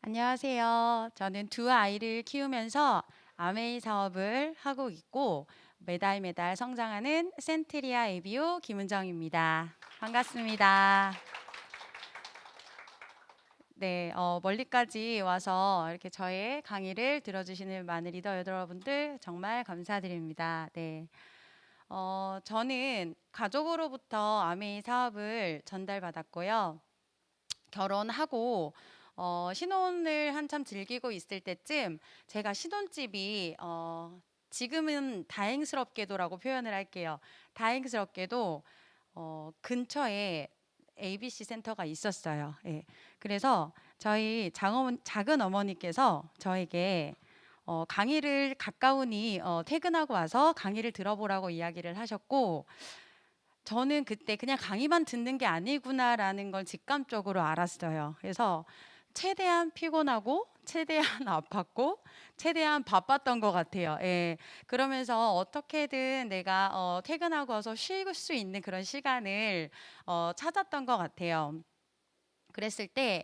안녕하세요. 저는 두 아이를 키우면서 아메이 사업을 하고 있고 매달 매달 성장하는 센트리아 에비오 김은정입니다. 반갑습니다. 네, 멀리까지 와서 이렇게 저의 강의를 들어주시는 많은 리더 여러분들 정말 감사드립니다. 네, 저는 가족으로부터 아메이 사업을 전달받았고요. 결혼하고 신혼을 한참 즐기고 있을 때쯤 제가 신혼집이 지금은 다행스럽게도라고 표현을 할게요. 다행스럽게도 근처에 ABC 센터가 있었어요. 예. 그래서 저희 작은 어머니께서 저에게 강의를 가까우니 퇴근하고 와서 강의를 들어보라고 이야기를 하셨고 저는 그때 그냥 강의만 듣는 게 아니구나라는 걸 직감적으로 알았어요. 그래서 최대한 피곤하고 최대한 아팠고 최대한 바빴던 것 같아요. 예. 그러면서 어떻게든 내가 퇴근하고 와서 쉴 수 있는 그런 시간을 찾았던 것 같아요. 그랬을 때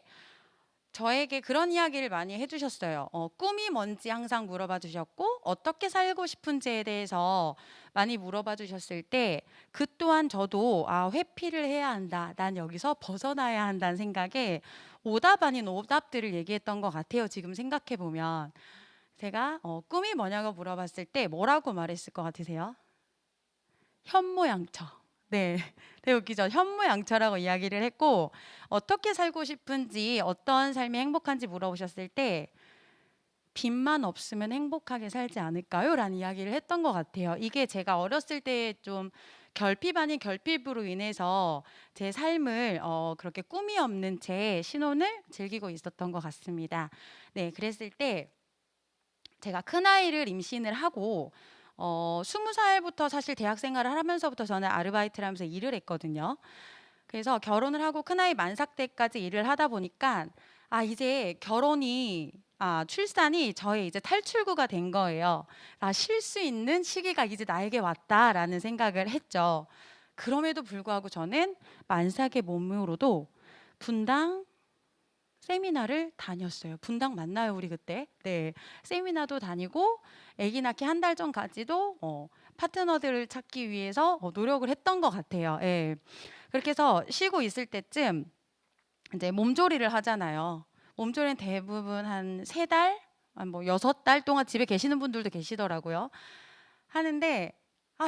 저에게 그런 이야기를 많이 해주셨어요. 꿈이 뭔지 항상 물어봐 주셨고, 어떻게 살고 싶은지에 대해서 많이 물어봐 주셨을 때, 그 또한 저도, 회피를 해야 한다. 난 여기서 벗어나야 한다는 생각에 오답 아닌 오답들을 얘기했던 것 같아요. 지금 생각해 보면. 제가 꿈이 뭐냐고 물어봤을 때 뭐라고 말했을 것 같으세요? 현모양처. 네, 되게 웃기죠. 현모양처라고 이야기를 했고 어떻게 살고 싶은지 어떤 삶이 행복한지 물어보셨을 때 빚만 없으면 행복하게 살지 않을까요? 라는 이야기를 했던 것 같아요. 이게 제가 어렸을 때 좀 결핍 아닌 결핍으로 인해서 제 삶을 그렇게 꿈이 없는 채 신혼을 즐기고 있었던 것 같습니다. 네, 그랬을 때 제가 큰아이를 임신을 하고 20살부터 사실 대학 생활을 하면서부터 저는 아르바이트를 하면서 일을 했거든요. 그래서 결혼을 하고 큰아이 만삭 때까지 일을 하다 보니까 이제 출산이 저의 이제 탈출구가 된 거예요. 쉴 수 있는 시기가 이제 나에게 왔다라는 생각을 했죠. 그럼에도 불구하고 저는 만삭의 몸으로도 분당 세미나를 다녔어요. 분당 맞나요, 우리 그때? 네. 세미나도 다니고 아기 낳기 한 달 전까지도 파트너들을 찾기 위해서 노력을 했던 것 같아요. 예. 그렇게 해서 쉬고 있을 때쯤 이제 몸조리를 하잖아요. 몸조리는 대부분 한 3달, 뭐 6달 동안 집에 계시는 분들도 계시더라고요. 하는데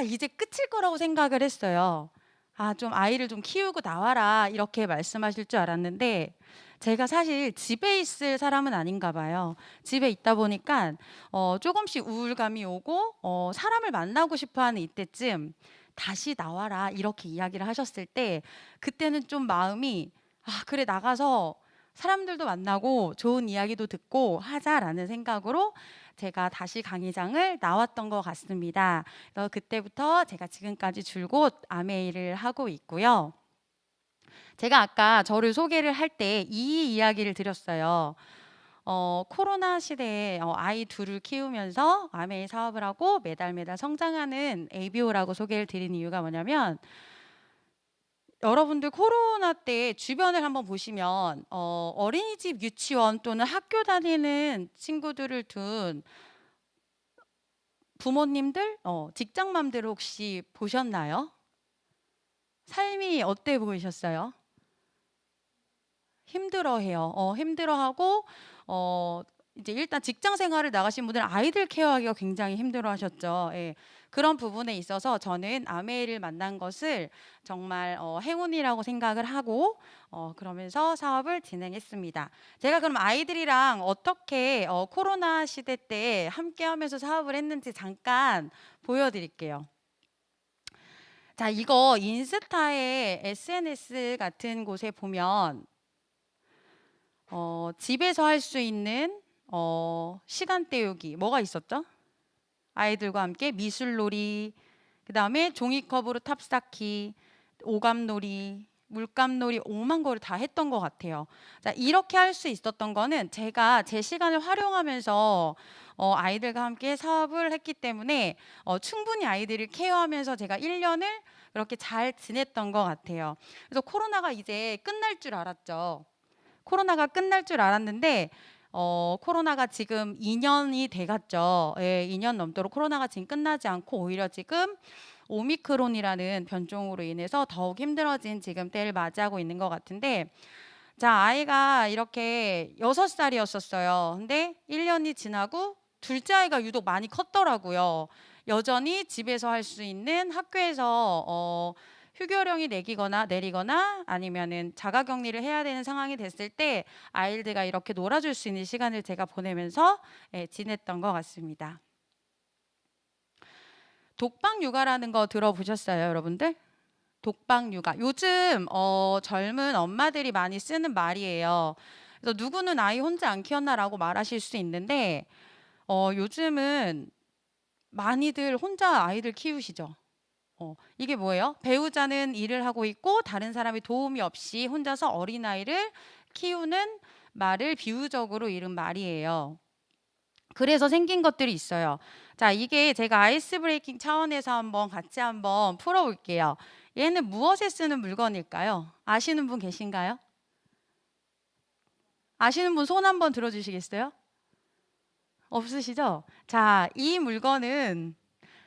이제 끝일 거라고 생각을 했어요. 좀 아이를 좀 키우고 나와라 이렇게 말씀하실 줄 알았는데 제가 사실 집에 있을 사람은 아닌가 봐요. 집에 있다 보니까 조금씩 우울감이 오고 사람을 만나고 싶어 하는 이때쯤 다시 나와라 이렇게 이야기를 하셨을 때 그때는 좀 마음이 그래 나가서 사람들도 만나고 좋은 이야기도 듣고 하자라는 생각으로 제가 다시 강의장을 나왔던 것 같습니다. 그래서 그때부터 제가 지금까지 줄곧 아메이를 하고 있고요. 제가 아까 저를 소개를 할 때 이 이야기를 드렸어요. 코로나 시대에 아이 둘을 키우면서 아메이 사업을 하고 매달 매달 성장하는 ABO라고 소개를 드린 이유가 뭐냐면 여러분들 코로나 때 주변을 한번 보시면 어린이집, 유치원 또는 학교 다니는 친구들을 둔 부모님들, 직장맘들 혹시 보셨나요? 삶이 어때 보이셨어요? 힘들어해요. 힘들어하고 이제 일단 직장 생활을 나가신 분들은 아이들 케어하기가 굉장히 힘들어하셨죠. 예. 그런 부분에 있어서 저는 아메이를 만난 것을 정말 행운이라고 생각을 하고 그러면서 사업을 진행했습니다. 제가 그럼 아이들이랑 어떻게 코로나 시대 때 함께하면서 사업을 했는지 잠깐 보여드릴게요. 자, 이거 인스타에 SNS 같은 곳에 보면 집에서 할 수 있는 시간 때우기 뭐가 있었죠? 아이들과 함께 미술놀이, 그다음에 종이컵으로 탑쌓기, 오감놀이, 물감놀이 오만 거를 다 했던 것 같아요. 자, 이렇게 할 수 있었던 거는 제가 제 시간을 활용하면서 아이들과 함께 사업을 했기 때문에 충분히 아이들을 케어하면서 제가 1년을 그렇게 잘 지냈던 것 같아요. 그래서 코로나가 이제 끝날 줄 알았죠. 코로나가 끝날 줄 알았는데 코로나가 지금 2년이 돼갔죠. 예, 2년 넘도록 코로나가 지금 끝나지 않고 오히려 지금 오미크론이라는 변종으로 인해서 더욱 힘들어진 지금 때를 맞이하고 있는 것 같은데, 자, 아이가 이렇게 6살이었었어요. 근데 1년이 지나고 둘째 아이가 유독 많이 컸더라고요. 여전히 집에서 할 수 있는 학교에서 휴교령이 내리거나 아니면은 자가격리를 해야 되는 상황이 됐을 때 아이들과 이렇게 놀아줄 수 있는 시간을 제가 보내면서 지냈던 것 같습니다. 독방 육아라는 거 들어보셨어요, 여러분들? 독방 육아. 요즘 젊은 엄마들이 많이 쓰는 말이에요. 그래서 누구는 아이 혼자 안 키웠나라고 말하실 수 있는데 요즘은 많이들 혼자 아이들 키우시죠. 이게 뭐예요? 배우자는 일을 하고 있고 다른 사람의 도움이 없이 혼자서 어린아이를 키우는 말을 비유적으로 이른 말이에요. 그래서 생긴 것들이 있어요. 자, 이게 제가 아이스 브레이킹 차원에서 같이 한번 풀어볼게요. 얘는 무엇에 쓰는 물건일까요? 아시는 분 계신가요? 아시는 분 손 한번 들어주시겠어요? 없으시죠? 자, 이 물건은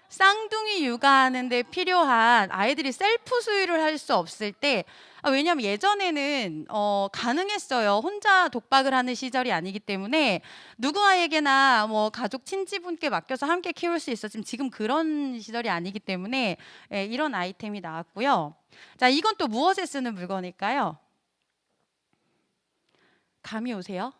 쌍둥이 육아하는 데 필요한 아이들이 셀프 수유를 할 수 없을 때, 왜냐하면 예전에는 가능했어요. 혼자 독박을 하는 시절이 아니기 때문에 누구에게나 뭐 가족 친지분께 맡겨서 함께 키울 수 있었지만 지금 그런 시절이 아니기 때문에 이런 아이템이 나왔고요. 자, 이건 또 무엇에 쓰는 물건일까요? 감이 오세요?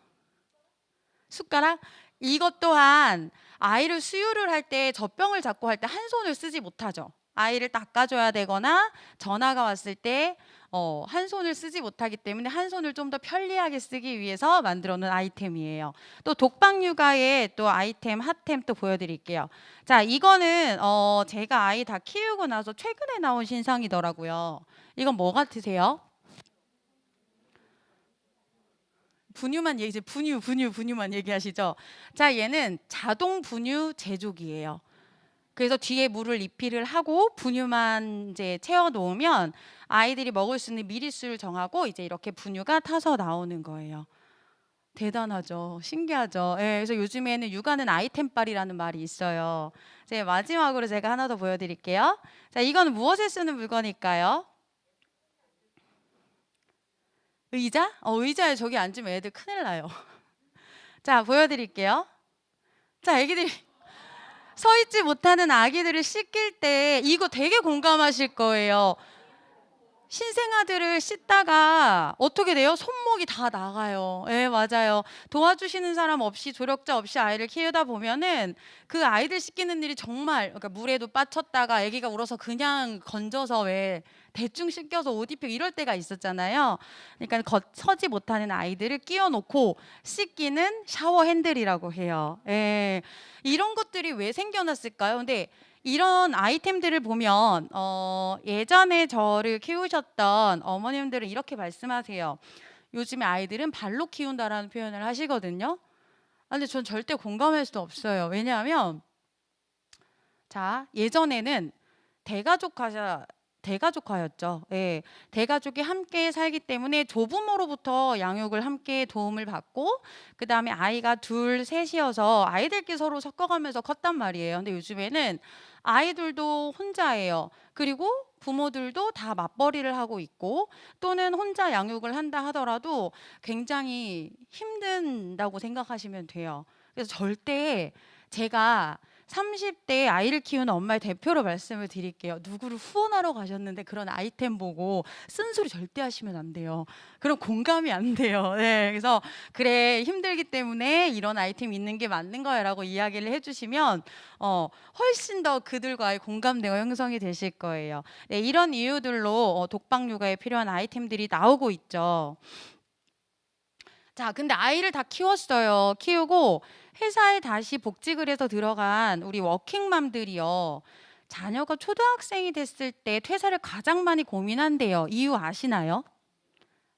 숟가락? 이것 또한 아이를 수유를 할 때 젖병을 잡고 할 때 한 손을 쓰지 못하죠. 아이를 닦아줘야 되거나 전화가 왔을 때 한 손을 쓰지 못하기 때문에 한 손을 좀 더 편리하게 쓰기 위해서 만들어 놓은 아이템이에요. 또 독방 육아의 또 아이템, 핫템 또 보여드릴게요. 자, 이거는 제가 아이 다 키우고 나서 최근에 나온 신상이더라고요. 이건 뭐 같으세요? 분유만 얘기하시죠. 자, 얘는 자동 분유 제조기예요. 그래서 뒤에 물을 리필을 하고 분유만 이제 채워 놓으면 아이들이 먹을 수 있는 미리수를 정하고 이제 이렇게 분유가 타서 나오는 거예요. 대단하죠. 신기하죠. 예, 그래서 요즘에는 육아는 아이템빨이라는 말이 있어요. 이제 마지막으로 제가 하나 더 보여드릴게요. 자, 이건 무엇에 쓰는 물건일까요? 의자? 의자에 저기 앉으면 애들 큰일 나요. 자, 보여드릴게요. 자, 애기들이 서 있지 못하는 아기들을 씻길 때 이거 되게 공감하실 거예요. 신생아들을 씻다가 어떻게 돼요? 손목이 다 나가요. 예, 맞아요. 도와주시는 사람 없이 조력자 없이 아이를 키우다 보면은 그 아이들 씻기는 일이 정말, 그러니까 물에도 빠쳤다가 아기가 울어서 그냥 건져서 왜 대충 씻겨서 옷 입히고 이럴 때가 있었잖아요. 그러니까 서지 못하는 아이들을 끼워 놓고 씻기는 샤워 핸들이라고 해요. 예. 이런 것들이 왜 생겨났을까요? 근데 이런 아이템들을 보면 예전에 저를 키우셨던 어머님들은 이렇게 말씀하세요. 요즘에 아이들은 발로 키운다라는 표현을 하시거든요. 근데 전 절대 공감할 수 없어요. 왜냐하면 자, 예전에는 대가족화였죠. 예. 대가족이 함께 살기 때문에 조부모로부터 양육을 함께 도움을 받고 그다음에 아이가 둘, 셋이어서 아이들끼리 서로 섞어가면서 컸단 말이에요. 근데 요즘에는 아이들도 혼자예요. 그리고 부모들도 다 맞벌이를 하고 있고 또는 혼자 양육을 한다 하더라도 굉장히 힘든다고 생각하시면 돼요. 그래서 절대 제가 30대 아이를 키우는 엄마의 대표로 말씀을 드릴게요. 누구를 후원하러 가셨는데 그런 아이템 보고 쓴소리 절대 하시면 안 돼요. 그럼 공감이 안 돼요. 네, 그래서 그래 힘들기 때문에 이런 아이템 있는 게 맞는 거야라고 이야기를 해주시면 훨씬 더 그들과의 공감대가 형성이 되실 거예요. 네, 이런 이유들로 독방 육아에 필요한 아이템들이 나오고 있죠. 자, 근데 아이를 다 키웠어요. 키우고 회사에 다시 복직을 해서 들어간 우리 워킹맘들이요. 자녀가 초등학생이 됐을 때 퇴사를 가장 많이 고민한대요. 이유 아시나요?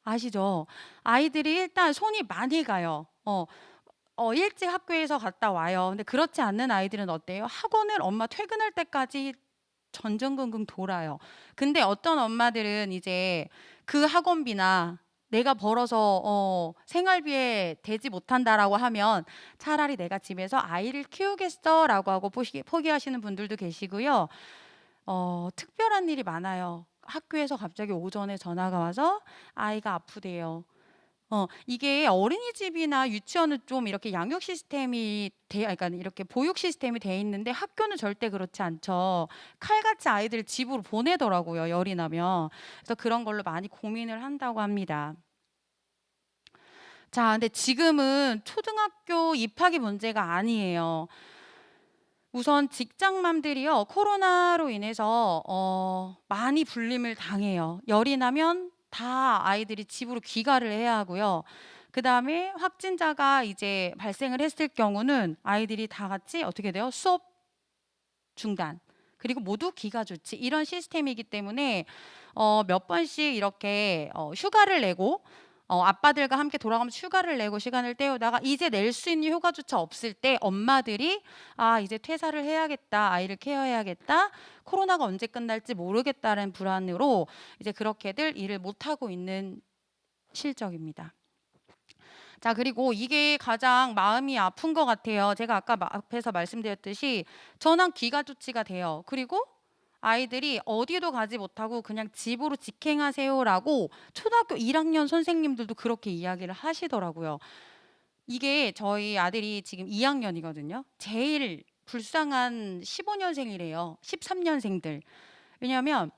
아시죠? 아이들이 일단 손이 많이 가요. 일찍 학교에서 갔다 와요. 근데 그렇지 않는 아이들은 어때요? 학원을 엄마 퇴근할 때까지 전전긍긍 돌아요. 근데 어떤 엄마들은 이제 그 학원비나 내가 벌어서 생활비에 대지 못한다라고 하면 차라리 내가 집에서 아이를 키우겠어라고 하고 포기하시는 분들도 계시고요. 특별한 일이 많아요. 학교에서 갑자기 오전에 전화가 와서 아이가 아프대요. 이게 어린이집이나 유치원은 좀 이렇게 양육 시스템이 그러니까 이렇게 보육 시스템이 돼 있는데 학교는 절대 그렇지 않죠. 칼같이 아이들 집으로 보내더라고요, 열이 나면. 그래서 그런 걸로 많이 고민을 한다고 합니다. 자, 근데 지금은 초등학교 입학이 문제가 아니에요. 우선 직장맘들이요, 코로나로 인해서 많이 불림을 당해요. 열이 나면 다 아이들이 집으로 귀가를 해야 하고요. 그다음에 확진자가 이제 발생을 했을 경우는 아이들이 다 같이 어떻게 돼요? 수업 중단. 그리고 모두 귀가 조치. 이런 시스템이기 때문에 몇 번씩 이렇게 휴가를 내고 아빠들과 함께 돌아가면서 휴가를 내고 시간을 때우다가 이제 낼 수 있는 휴가조차 없을 때 엄마들이 아, 이제 퇴사를 해야겠다. 아이를 케어해야겠다. 코로나가 언제 끝날지 모르겠다는 불안으로 이제 그렇게들 일을 못 하고 있는 실정입니다. 자, 그리고 이게 가장 마음이 아픈 것 같아요. 제가 아까 앞에서 말씀드렸듯이 전환 귀가 조치가 돼요. 그리고 아이들이 어디도 가지 못하고 그냥 집으로 직행하세요라고 초등학교 1학년 선생님들도 그렇게 이야기를 하시더라고요. 이게 저희 아들이 지금 2학년이거든요. 제일 불쌍한 15년생이래요. 13년생들. 왜냐하면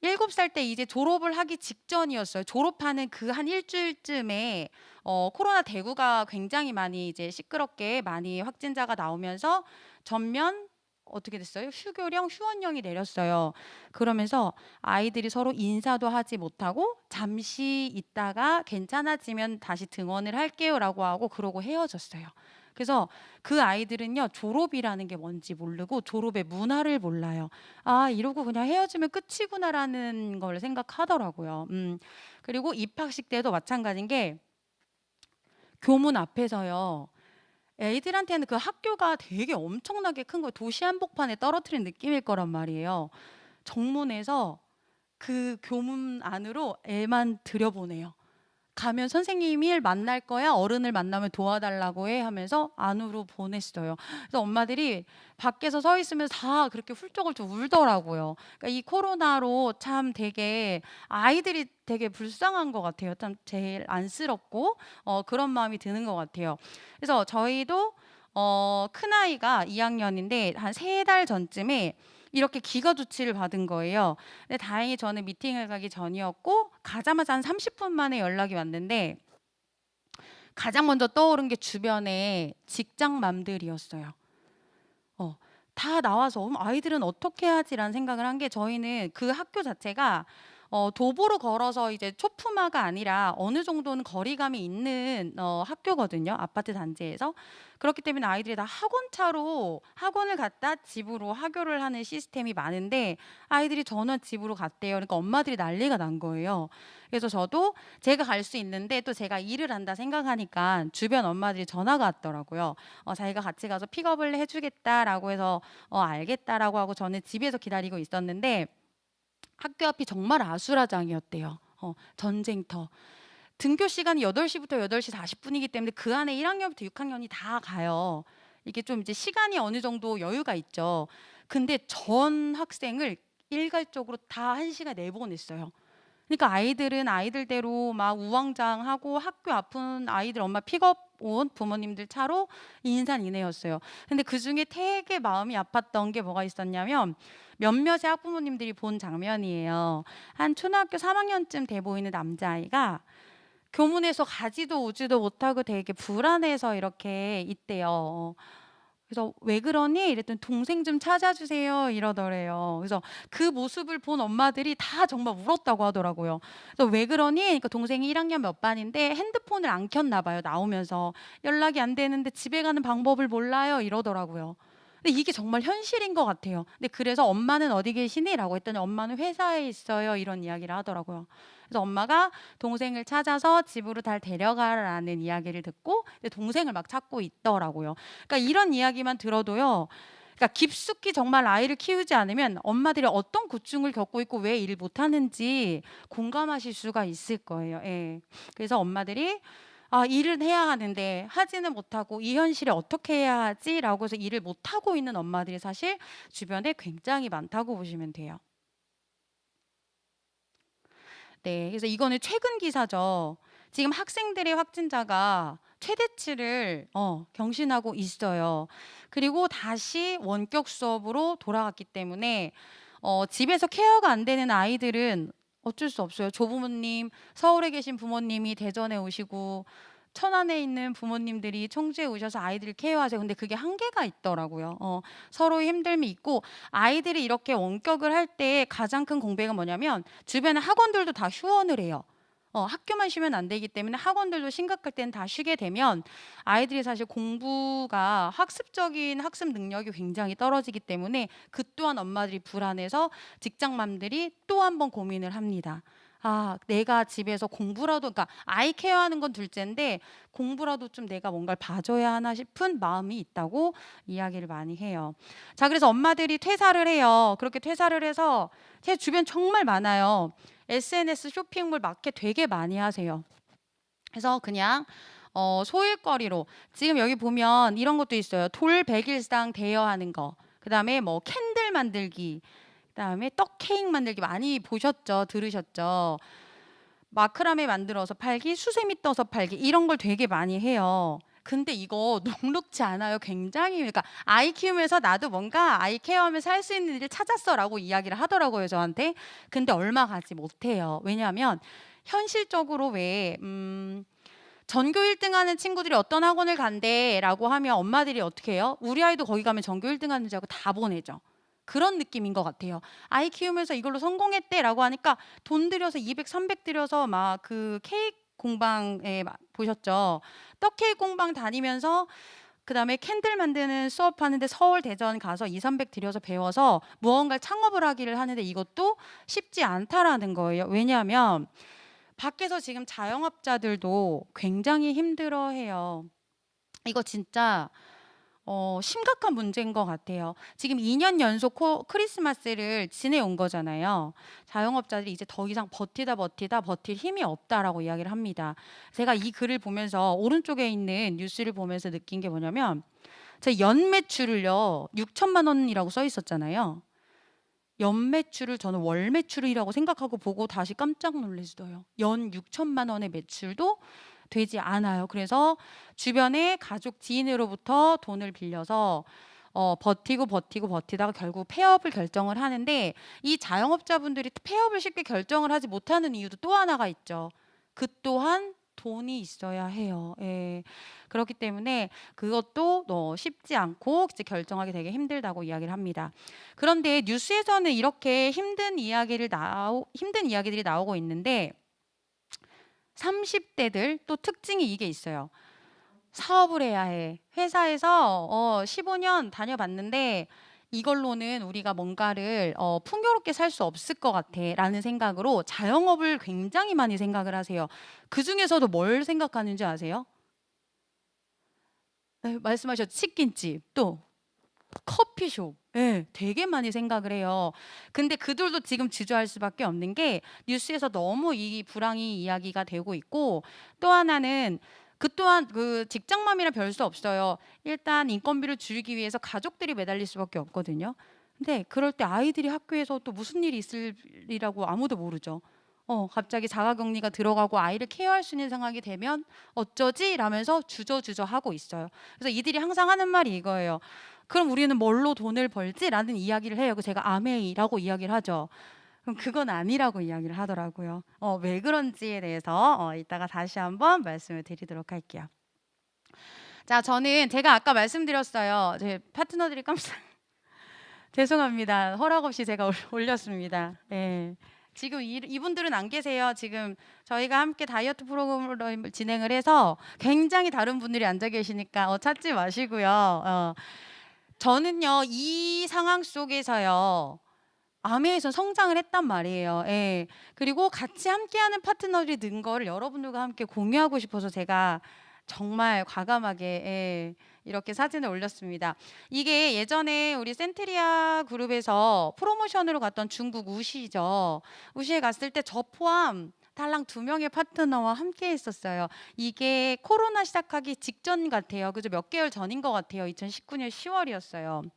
7살 때 이제 졸업을 하기 직전이었어요. 졸업하는 그 한 일주일쯤에 코로나 대구가 굉장히 많이 이제 시끄럽게 많이 확진자가 나오면서 전면 어떻게 됐어요? 휴교령, 휴원령이 내렸어요. 그러면서 아이들이 서로 인사도 하지 못하고 잠시 있다가 괜찮아지면 다시 등원을 할게요라고 하고 그러고 헤어졌어요. 그래서 그 아이들은요, 졸업이라는 게 뭔지 모르고 졸업의 문화를 몰라요. 아, 이러고 그냥 헤어지면 끝이구나라는 걸 생각하더라고요. 그리고 입학식 때도 마찬가지인 게 교문 앞에서요. 애들한테는 그 학교가 되게 엄청나게 큰 거 도시 한복판에 떨어뜨린 느낌일 거란 말이에요. 정문에서 그 교문 안으로 애만 들여보내요. 가면 선생님을 만날 거야. 어른을 만나면 도와달라고 해 하면서 안으로 보냈어요. 그래서 엄마들이 밖에서 서 있으면 다 그렇게 훌쩍훌쩍 울더라고요. 그러니까 이 코로나로 참 되게 아이들이 되게 불쌍한 것 같아요. 참 제일 안쓰럽고 그런 마음이 드는 것 같아요. 그래서 저희도 큰아이가 2학년인데 한 3달 전쯤에 이렇게 기가 조치를 받은 거예요. 근데 다행히 저는 미팅을 가기 전이었고 가자마자 한 30분 만에 연락이 왔는데 가장 먼저 떠오른 게 주변에 직장맘들이었어요. 어, 다 나와서 아이들은 어떻게 하지라는 생각을 한 게 저희는 그 학교 자체가 도보로 걸어서 이제 초품화가 아니라 어느 정도는 거리감이 있는 학교거든요. 아파트 단지에서. 그렇기 때문에 아이들이 다 학원차로 학원을 갔다 집으로 하교를 하는 시스템이 많은데 아이들이 전원 집으로 갔대요. 그러니까 엄마들이 난리가 난 거예요. 그래서 저도 제가 갈 수 있는데 또 제가 일을 한다 생각하니까 주변 엄마들이 전화가 왔더라고요. 자기가 같이 가서 픽업을 해주겠다라고 해서 알겠다라고 하고 저는 집에서 기다리고 있었는데 학교 앞이 정말 아수라장이었대요. 전쟁터. 등교 시간이 8시부터 8시 40분이기 때문에 그 안에 1학년부터 6학년이 다 가요. 이게 좀 이제 시간이 어느 정도 여유가 있죠. 근데 전 학생을 일괄적으로 다 1시간 내보냈어요. 그러니까 아이들은 아이들대로 막 우왕좌왕하고 학교 아픈 아이들 엄마 픽업 온 부모님들 차로 인산인해였어요. 근데 그중에 되게 마음이 아팠던 게 뭐가 있었냐면 몇몇의 학부모님들이 본 장면이에요. 한 초등학교 3학년쯤 돼 보이는 남자아이가 교문에서 가지도 오지도 못하고 되게 불안해서 이렇게 있대요. 그래서 "왜 그러니?" 이랬더니 "동생 좀 찾아주세요." 이러더래요. 그래서 그 모습을 본 엄마들이 다 정말 울었다고 하더라고요. 그래서 "왜 그러니?" 그러니까 동생이 1 학년 몇 반인데 핸드폰을 안 켰나 봐요, 나오면서. "연락이 안 되는데 집에 가는 방법을 몰라요." 이러더라고요. 근데 이게 정말 현실인 것 같아요. 근데 그래서 "엄마는 어디 계시니?"라고 했더니 "엄마는 회사에 있어요." 이런 이야기를 하더라고요. 그래서 엄마가 동생을 찾아서 집으로 달 데려가라는 이야기를 듣고 동생을 막 찾고 있더라고요. 그러니까 이런 이야기만 들어도요. 그러니까 깊숙이 정말 아이를 키우지 않으면 엄마들이 어떤 고충을 겪고 있고 왜 일을 못하는지 공감하실 수가 있을 거예요. 예. 그래서 엄마들이 일은 해야 하는데 하지는 못하고 이 현실에 어떻게 해야 하지라고 해서 일을 못하고 있는 엄마들이 사실 주변에 굉장히 많다고 보시면 돼요. 네. 그래서 이거는 최근 기사죠. 지금 학생들의 확진자가 최대치를 경신하고 있어요. 그리고 다시 원격 수업으로 돌아갔기 때문에 집에서 케어가 안 되는 아이들은 어쩔 수 없어요. 조부모님, 서울에 계신 부모님이 대전에 오시고 천안에 있는 부모님들이 청주에 오셔서 아이들을 케어하세요. 근데 그게 한계가 있더라고요. 서로의 힘듦이 있고 아이들이 이렇게 원격을 할 때 가장 큰 공백은 뭐냐면 주변에 학원들도 다 휴원을 해요. 학교만 쉬면 안 되기 때문에 학원들도 심각할 때는 다 쉬게 되면 아이들이 사실 공부가 학습적인 학습 능력이 굉장히 떨어지기 때문에 그 또한 엄마들이 불안해서 직장맘들이 또 한 번 고민을 합니다. 내가 집에서 공부라도, 그러니까 아이 케어하는 건 둘째인데 공부라도 좀 내가 뭔가를 봐줘야 하나 싶은 마음이 있다고 이야기를 많이 해요. 자, 그래서 엄마들이 퇴사를 해요. 그렇게 퇴사를 해서 제 주변 정말 많아요. SNS 쇼핑몰 마켓 되게 많이 하세요. 그래서 그냥 소일거리로 지금 여기 보면 이런 것도 있어요. 돌 100일상 대여하는 거. 그다음에 뭐 캔들 만들기. 그다음에 떡 케이크 만들기 많이 보셨죠? 들으셨죠? 마크라메 만들어서 팔기, 수세미 떠서 팔기 이런 걸 되게 많이 해요. 근데 이거 녹록지 않아요. 굉장히, 그러니까 아이 키우면서 나도 뭔가 아이 케어하면서 할 수 있는 일을 찾았어라고 이야기를 하더라고요, 저한테. 근데 얼마 가지 못해요. 왜냐하면 현실적으로 왜 전교 1등 하는 친구들이 어떤 학원을 간대라고 하면 엄마들이 어떻게 해요? 우리 아이도 거기 가면 전교 1등 하는 줄 알고 다 보내죠. 그런 느낌인 것 같아요. 아이 키우면서 이걸로 성공했대라고 하니까 돈 들여서 200, 300 들여서 막 그 케이크 공방에 보셨죠? 떡 케이크 공방 다니면서 그다음에 캔들 만드는 수업하는데 서울, 대전 가서 2, 300 들여서 배워서 무언가 창업을 하기를 하는데 이것도 쉽지 않다라는 거예요. 왜냐하면 밖에서 지금 자영업자들도 굉장히 힘들어해요. 이거 진짜 심각한 문제인 것 같아요. 지금 2년 연속 크리스마스를 지내온 거잖아요. 자영업자들이 이제 더 이상 버티다 버틸 힘이 없다라고 이야기를 합니다. 제가 이 글을 보면서 오른쪽에 있는 뉴스를 보면서 느낀 게 뭐냐면 제 연매출을요 6천만 원이라고 써 있었잖아요. 연매출을 저는 월매출이라고 생각하고 보고 다시 깜짝 놀랐어요. 연 6천만 원의 매출도 되지 않아요. 그래서 주변에 가족 지인으로부터 돈을 빌려서 버티다가 결국 폐업을 결정을 하는데 이 자영업자분들이 폐업을 쉽게 결정을 하지 못하는 이유도 또 하나가 있죠. 그 또한 돈이 있어야 해요. 예. 그렇기 때문에 그것도 쉽지 않고 이제 결정하기 되게 힘들다고 이야기를 합니다. 그런데 뉴스에서는 이렇게 힘든 이야기들이 나오고 있는데 30대들 또 특징이 이게 있어요. 사업을 해야 해. 회사에서 15년 다녀봤는데 이걸로는 우리가 뭔가를 풍요롭게 살 수 없을 것 같아라는 생각으로 자영업을 굉장히 많이 생각을 하세요. 그중에서도 뭘 생각하는지 아세요? 네, 말씀하셨죠. 치킨집, 또 커피숍. 예, 되게 많이 생각을 해요. 근데 그들도 지금 주저할 수밖에 없는 게 뉴스에서 너무 이 불황이 이야기가 되고 있고 또 하나는 그 또한 그 직장맘이라 별 수 없어요. 일단 인건비를 줄이기 위해서 가족들이 매달릴 수밖에 없거든요. 근데 그럴 때 아이들이 학교에서 또 무슨 일이 있으리라고 아무도 모르죠. 갑자기 자가격리가 들어가고 아이를 케어할 수 있는 상황이 되면 어쩌지? 라면서 주저주저 하고 있어요. 그래서 이들이 항상 하는 말이 이거예요. 그럼 우리는 뭘로 돈을 벌지? 라는 이야기를 해요. 그 제가 아메이라고 이야기를 하죠. 그럼 그건 아니라고 이야기를 하더라고요. 왜 그런지에 대해서 이따가 다시 한번 말씀을 드리도록 할게요. 자, 제가 아까 말씀드렸어요. 제 파트너들이 깜짝 죄송합니다. 허락 없이 제가 올렸습니다. 네. 지금 이분들은 안 계세요. 지금 저희가 함께 다이어트 프로그램을 진행을 해서 굉장히 다른 분들이 앉아 계시니까 찾지 마시고요. 저는요, 이 상황 속에서요, 아메에서 성장을 했단 말이에요. 예. 그리고 같이 함께하는 파트너들이 는 거를 여러분들과 함께 공유하고 싶어서 제가 정말 과감하게 예, 이렇게 사진을 올렸습니다. 이게 예전에 우리 센트리아 그룹에서 프로모션으로 갔던 중국 우시죠. 우시에 갔을 때 저 포함 달랑 2명의 파트너와 함께 했었어요. 이게 코로나 시작하기 직전 같아요. 그죠? 몇 개월 전인 것 같아요. 2019년 10월이었어요.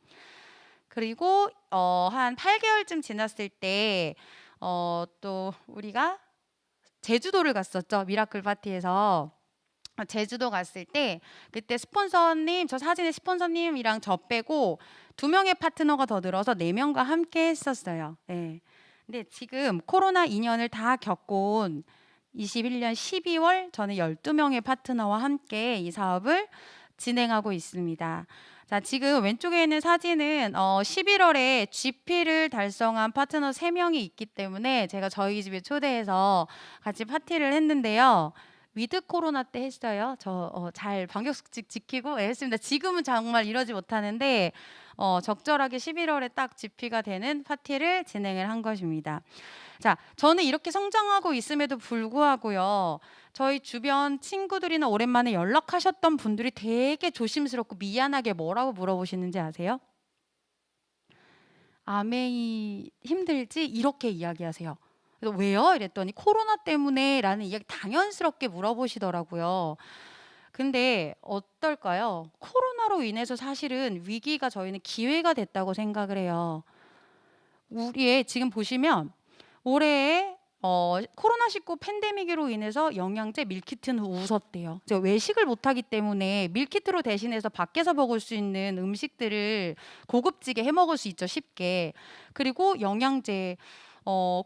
그리고 한 8개월쯤 지났을 때 또 우리가 제주도를 갔었죠. 미라클 파티에서. 제주도 갔을 때 그때 스폰서님, 저 사진의 스폰서님이랑 저 빼고 2명의 파트너가 더 늘어서 4명과 함께 했었어요. 네. 근데 지금 코로나 2년을 다 겪고 21년 12월 저는 12명의 파트너와 함께 이 사업을 진행하고 있습니다. 자, 지금 왼쪽에 있는 사진은 11월에 GP를 달성한 파트너 3명이 있기 때문에 제가 저희 집에 초대해서 같이 파티를 했는데요. 위드 코로나 때 했어요. 저 잘 방역수칙 지키고 했습니다. 지금은 정말 이러지 못하는데 적절하게 11월에 딱 GP가 되는 파티를 진행을 한 것입니다. 자, 저는 이렇게 성장하고 있음에도 불구하고요. 저희 주변 친구들이나 오랜만에 연락하셨던 분들이 되게 조심스럽고 미안하게 뭐라고 물어보시는지 아세요? 아메이 힘들지? 이렇게 이야기하세요. 그래서 왜요? 이랬더니 코로나 때문에 라는 이야기 당연스럽게 물어보시더라고요. 근데 어떨까요? 코로나로 인해서 사실은 위기가 저희는 기회가 됐다고 생각을 해요. 우리의 지금 보시면 올해에 코로나19 팬데믹으로 인해서 영양제 밀키트는 웃었대요. 이제 외식을 못하기 때문에 밀키트로 대신해서 밖에서 먹을 수 있는 음식들을 고급지게 해 먹을 수 있죠, 쉽게. 그리고 영양제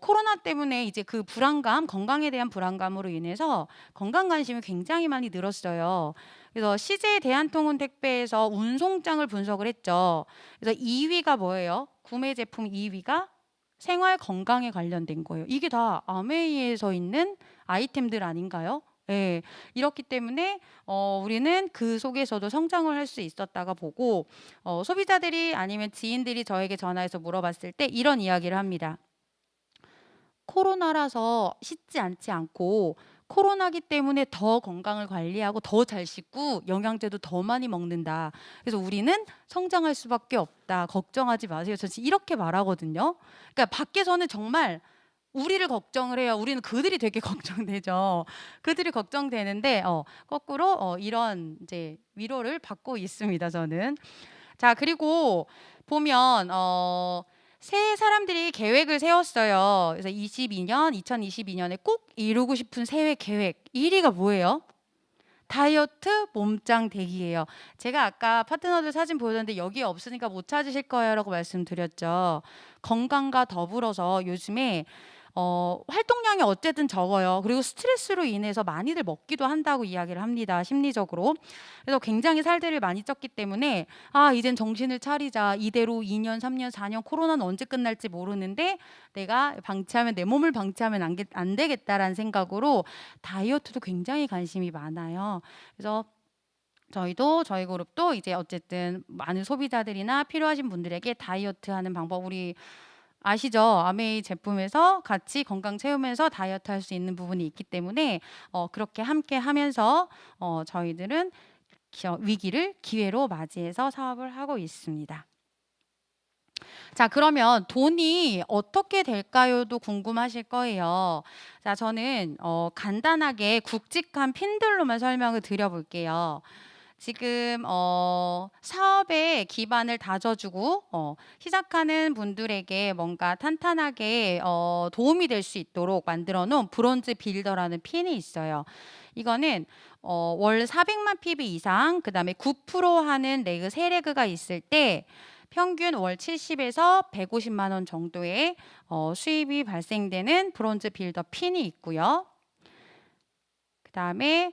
코로나 때문에 이제 그 불안감, 건강에 대한 불안감으로 인해서 건강 관심이 굉장히 많이 늘었어요. 그래서 CJ 대한통운택배에서 운송장을 분석을 했죠. 그래서 2위가 뭐예요? 구매 제품 2위가 생활 건강에 관련된 거예요. 이게 다 아메이에서 있는 아이템들 아닌가요? 예. 이렇기 때문에 우리는 그 속에서도 성장을 할 수 있었다가 보고 소비자들이 아니면 지인들이 저에게 전화해서 물어봤을 때 이런 이야기를 합니다. 코로나라서 씻지 않지 않고 코로나기 때문에 더 건강을 관리하고 더 잘 씻고 영양제도 더 많이 먹는다. 그래서 우리는 성장할 수밖에 없다. 걱정하지 마세요. 저 진짜 이렇게 말하거든요. 그러니까 밖에서는 정말 우리를 걱정을 해요. 우리는 그들이 되게 걱정되죠. 그들이 걱정되는데 거꾸로 이런 이제 위로를 받고 있습니다. 저는. 자, 그리고 보면 새해 사람들이 계획을 세웠어요. 그래서 2022년에 꼭 이루고 싶은 새해 계획 1위가 뭐예요? 다이어트 몸짱 되기예요. 제가 아까 파트너들 사진 보여줬는데 여기에 없으니까 못 찾으실 거예요라고 말씀드렸죠. 건강과 더불어서 요즘에 활동량이 어쨌든 적어요. 그리고 스트레스로 인해서 많이들 먹기도 한다고 이야기를 합니다. 심리적으로. 그래서 굉장히 살들을 많이 쪘기 때문에 이젠 정신을 차리자. 이대로 2년, 3년, 4년 코로나는 언제 끝날지 모르는데 내가 방치하면 내 몸을 방치하면 안 되겠다라는 생각으로 다이어트도 굉장히 관심이 많아요. 그래서 저희도 저희 그룹도 이제 어쨌든 많은 소비자들이나 필요하신 분들에게 다이어트 하는 방법 우리 아시죠? 아메이 제품에서 같이 건강 채우면서 다이어트 할 수 있는 부분이 있기 때문에 그렇게 함께 하면서 저희들은 위기를 기회로 맞이해서 사업을 하고 있습니다. 자, 그러면 돈이 어떻게 될까요도 궁금하실 거예요. 자, 저는 간단하게 굵직한 핀들로만 설명을 드려볼게요. 지금 사업의 기반을 다져주고 시작하는 분들에게 뭔가 탄탄하게 도움이 될 수 있도록 만들어 놓은 브론즈 빌더라는 핀이 있어요. 이거는 월 400만 PB 이상, 그 다음에 9% 하는 레그, 세 레그가 있을 때 평균 월 70에서 150만 원 정도의 수입이 발생되는 브론즈 빌더 핀이 있고요. 그 다음에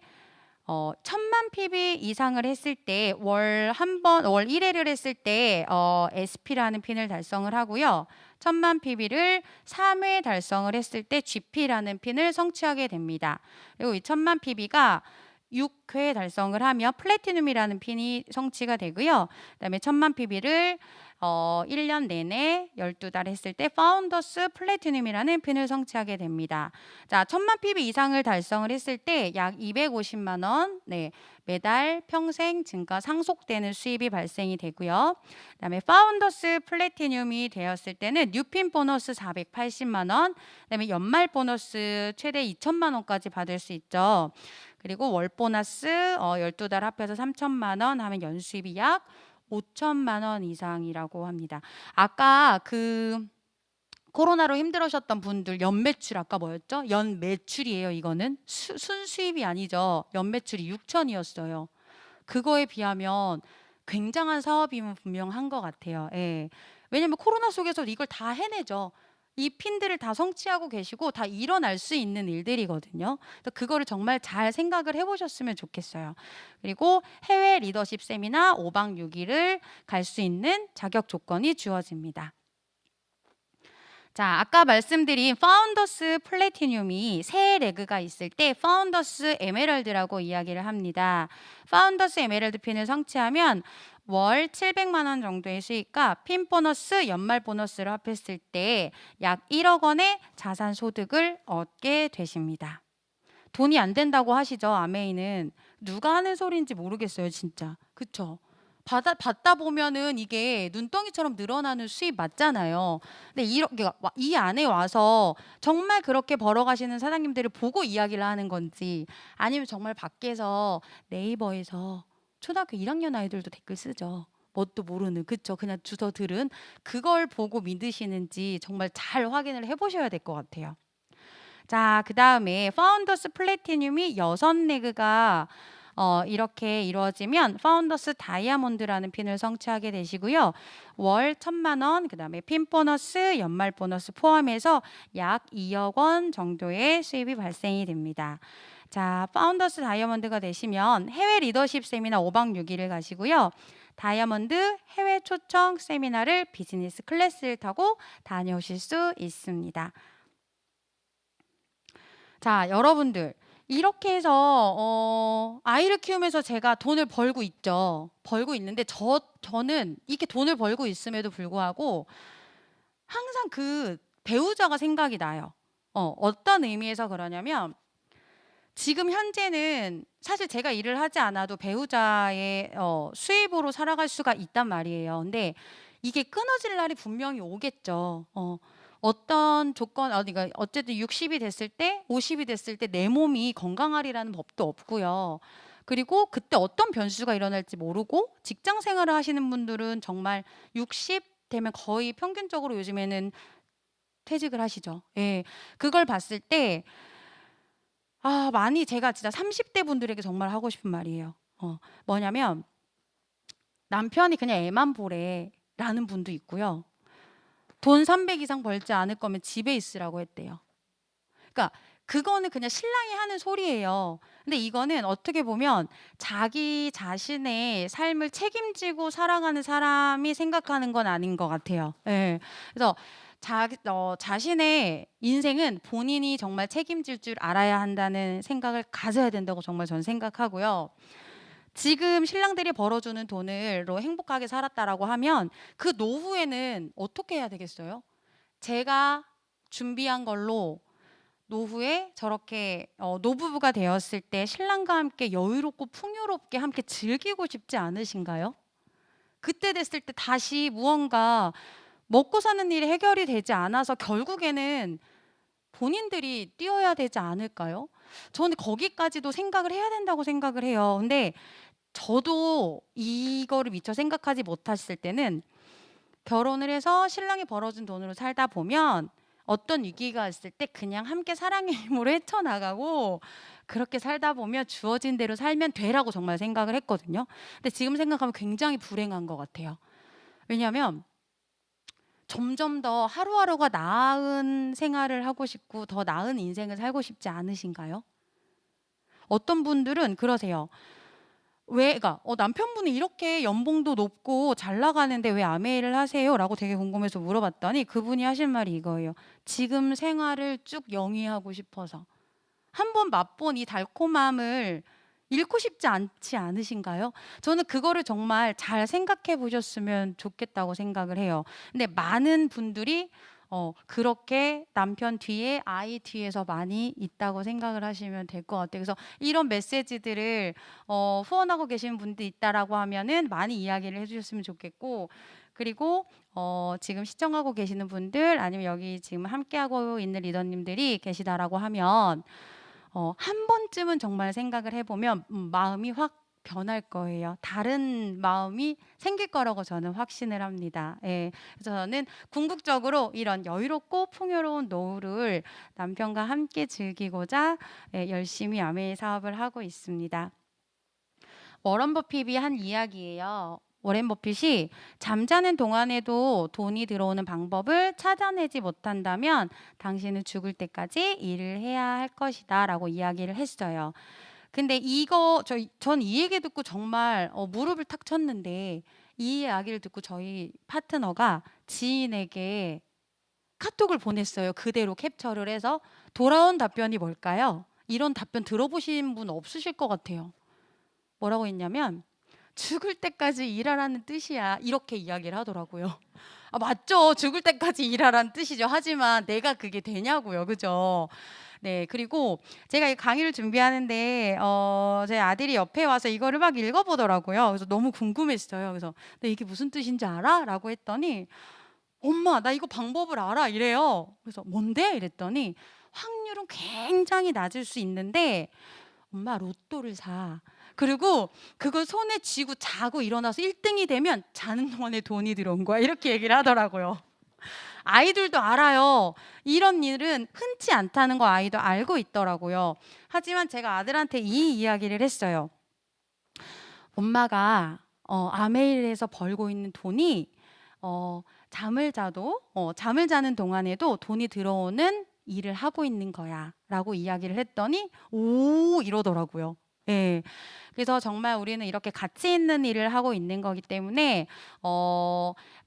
1000만 PB 이상을 했을 때 월 1회를 했을 때 SP라는 핀을 달성을 하고요. 1000만 PB를 3회 달성을 했을 때 GP라는 핀을 성취하게 됩니다. 그리고 이 1000만 PB가 6회 달성을 하면 플래티눔이라는 핀이 성취가 되고요. 그다음에 1000만 PB를 1년 내내 12달 했을 때 파운더스 플래티늄이라는 핀을 성취하게 됩니다. 자, 1000만 PB 이상을 달성을 했을 때 약 250만 원, 네, 매달 평생 증가 상속되는 수입이 발생이 되고요. 그다음에 파운더스 플래티늄이 되었을 때는 뉴핀 보너스 480만 원, 그다음에 연말 보너스 최대 2천만 원까지 받을 수 있죠. 그리고 월 보너스 12달 합해서 3천만 원 하면 연수입이 약 5천만 원 이상이라고 합니다. 아까 그 코로나로 힘들으셨던 분들 연매출 아까 뭐였죠? 연매출이에요. 이거는 순수입이 아니죠. 연매출이 6천이었어요. 그거에 비하면 굉장한 사업이면 분명한 것 같아요. 예. 왜냐면 코로나 속에서 이걸 다 해내죠. 이 핀들을 다 성취하고 계시고 다 일어날 수 있는 일들이거든요. 그래서 그거를 정말 잘 생각을 해보셨으면 좋겠어요. 그리고 해외 리더십 세미나 5박 6일을 갈 수 있는 자격 조건이 주어집니다. 자, 아까 말씀드린 파운더스 플래티늄이 세 레그가 있을 때 파운더스 에메랄드라고 이야기를 합니다. 파운더스 에메랄드 핀을 성취하면 월 700만 원 정도의 수익과 핀 보너스, 연말 보너스를 합했을 때 약 1억 원의 자산 소득을 얻게 되십니다. 돈이 안 된다고 하시죠, 아메이는. 누가 하는 소리인지 모르겠어요, 진짜. 그쵸? 받다 보면은 이게 눈덩이처럼 늘어나는 수입 맞잖아요. 근데 이렇게 이 안에 와서 정말 그렇게 벌어가시는 사장님들을 보고 이야기를 하는 건지 아니면 정말 밖에서 네이버에서 초등학교 1학년 아이들도 댓글 쓰죠. 뭣도 모르는, 그쵸? 그냥 주워 들은 그걸 보고 믿으시는지 정말 잘 확인을 해보셔야 될 것 같아요. 자, 그 다음에 파운더스 플래티늄이 6레그가 이렇게 이루어지면 파운더스 다이아몬드라는 핀을 성취하게 되시고요. 월 1,000만 원, 그 다음에 핀 보너스, 연말 보너스 포함해서 약 2억 원 정도의 수입이 발생이 됩니다. 자, 파운더스 다이아몬드가 되시면 해외 리더십 세미나 5박 6일을 가시고요. 다이아몬드 해외 초청 세미나를 비즈니스 클래스를 타고 다녀오실 수 있습니다. 자, 여러분들 이렇게 해서 아이를 키우면서 제가 돈을 벌고 있죠. 벌고 있는데 저는 이렇게 돈을 벌고 있음에도 불구하고 항상 그 배우자가 생각이 나요. 어떤 의미에서 그러냐면 지금 현재는 사실 제가 일을 하지 않아도 배우자의 수입으로 살아갈 수가 있단 말이에요. 근데 이게 끊어질 날이 분명히 오겠죠. 어떤 조건, 그러니까 어쨌든 60이 됐을 때, 50이 됐을 때 내 몸이 건강하리라는 법도 없고요. 그리고 그때 어떤 변수가 일어날지 모르고 직장 생활을 하시는 분들은 정말 60 되면 거의 평균적으로 요즘에는 퇴직을 하시죠. 예. 그걸 봤을 때, 많이 제가 진짜 30대 분들에게 정말 하고 싶은 말이에요. 뭐냐면, 남편이 그냥 애만 보래 라는 분도 있고요. 돈 300 이상 벌지 않을 거면 집에 있으라고 했대요. 그러니까 그거는 그냥 신랑이 하는 소리예요. 근데 이거는 어떻게 보면 자기 자신의 삶을 책임지고 살아가는 사람이 생각하는 건 아닌 것 같아요. 예. 그래서 자신의 인생은 본인이 정말 책임질 줄 알아야 한다는 생각을 가져야 된다고 정말 저는 생각하고요. 지금 신랑들이 벌어주는 돈으로 행복하게 살았다라고 하면 그 노후에는 어떻게 해야 되겠어요? 제가 준비한 걸로 노후에 저렇게 노부부가 되었을 때 신랑과 함께 여유롭고 풍요롭게 함께 즐기고 싶지 않으신가요? 그때 됐을 때 다시 무언가 먹고 사는 일이 해결이 되지 않아서 결국에는 본인들이 뛰어야 되지 않을까요? 저는 거기까지도 생각을 해야 된다고 생각을 해요. 근데 저도 이거를 미처 생각하지 못했을 때는 결혼을 해서 신랑이 벌어준 돈으로 살다 보면 어떤 위기가 있을 때 그냥 함께 사랑의 힘으로 헤쳐나가고 그렇게 살다 보면 주어진 대로 살면 되라고 정말 생각을 했거든요. 근데 지금 생각하면 굉장히 불행한 것 같아요. 왜냐하면 점점 더 하루하루가 나은 생활을 하고 싶고 더 나은 인생을 살고 싶지 않으신가요? 어떤 분들은 그러세요. 그러니까 남편분이 이렇게 연봉도 높고 잘 나가는데 왜 아메이를 하세요? 라고 되게 궁금해서 물어봤더니 그분이 하신 말이 이거예요. 지금 생활을 쭉 영위하고 싶어서. 한번 맛본 이 달콤함을 잃고 싶지 않지 않으신가요? 저는 그거를 정말 잘 생각해 보셨으면 좋겠다고 생각을 해요. 근데 많은 분들이 그렇게 남편 뒤에 아이 뒤에서 많이 있다고 생각을 하시면 될 것 같아요. 그래서 이런 메시지들을 후원하고 계신 분도 있다라고 하면은 많이 이야기를 해 주셨으면 좋겠고, 그리고 지금 시청하고 계시는 분들 아니면 여기 지금 함께하고 있는 리더님들이 계시다라고 하면 한 번쯤은 정말 생각을 해 보면 마음이 확 변할 거예요. 다른 마음이 생길 거라고 저는 확신을 합니다. 예. 그래서 저는 궁극적으로 이런 여유롭고 풍요로운 노후를 남편과 함께 즐기고자 열심히 아메이 사업을 하고 있습니다. 워런 버핏이 한 이야기예요. 워렌 버핏이 잠자는 동안에도 돈이 들어오는 방법을 찾아내지 못한다면 당신은 죽을 때까지 일을 해야 할 것이다라고 이야기를 했어요. 근데 이거 전 이 얘기 듣고 정말 무릎을 탁 쳤는데, 이 이야기를 듣고 저희 파트너가 지인에게 카톡을 보냈어요. 그대로 캡처를 해서. 돌아온 답변이 뭘까요? 이런 답변 들어보신 분 없으실 것 같아요. 뭐라고 했냐면 "죽을 때까지 일하라는 뜻이야." 이렇게 이야기를 하더라고요. 아 맞죠. 죽을 때까지 일하라는 뜻이죠. 하지만 내가 그게 되냐고요. 그죠? 네. 그리고 제가 이 강의를 준비하는데 제 아들이 옆에 와서 이거를 막 읽어 보더라고요. 그래서 너무 궁금했어요. 그래서 "너 이게 무슨 뜻인지 알아?" 라고 했더니 "엄마 나 이거 방법을 알아." 이래요. 그래서 "뭔데?" 이랬더니 "확률은 굉장히 낮을 수 있는데 엄마 로또를 사. 그리고 그걸 손에 쥐고 자고 일어나서 1 등이 되면 자는 동안에 돈이 들어온 거야." 이렇게 얘기를 하더라고요. 아이들도 알아요. 이런 일은 흔치 않다는 거 아이도 알고 있더라고요. 하지만 제가 아들한테 이 이야기를 했어요. "엄마가 아메이에서 벌고 있는 돈이 잠을 자는 동안에도 돈이 들어오는 일을 하고 있는 거야."라고 이야기를 했더니 "오." 이러더라고요. 예. 그래서 정말 우리는 이렇게 가치 있는 일을 하고 있는 거기 때문에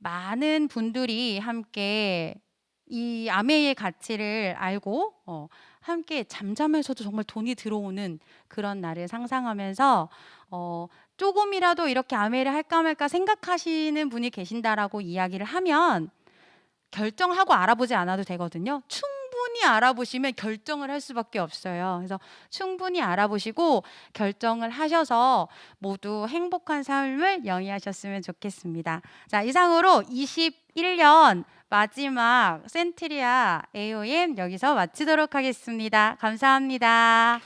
많은 분들이 함께 이 아메이의 가치를 알고 함께 잠자면서도 정말 돈이 들어오는 그런 날을 상상하면서 쪼금이라도 이렇게 '아메이를 할까 말까 생각하시는 분이 계신다.'라고 이야기를 하면 결정하고 알아보지 않아도 되거든요. 충분히 알아보시면 결정을 할 수밖에 없어요. 그래서 충분히 알아보시고 결정을 하셔서 모두 행복한 삶을 영위하셨으면 좋겠습니다. 자, 이상으로 21년 마지막 센트리아 AOM 여기서 마치도록 하겠습니다. 감사합니다.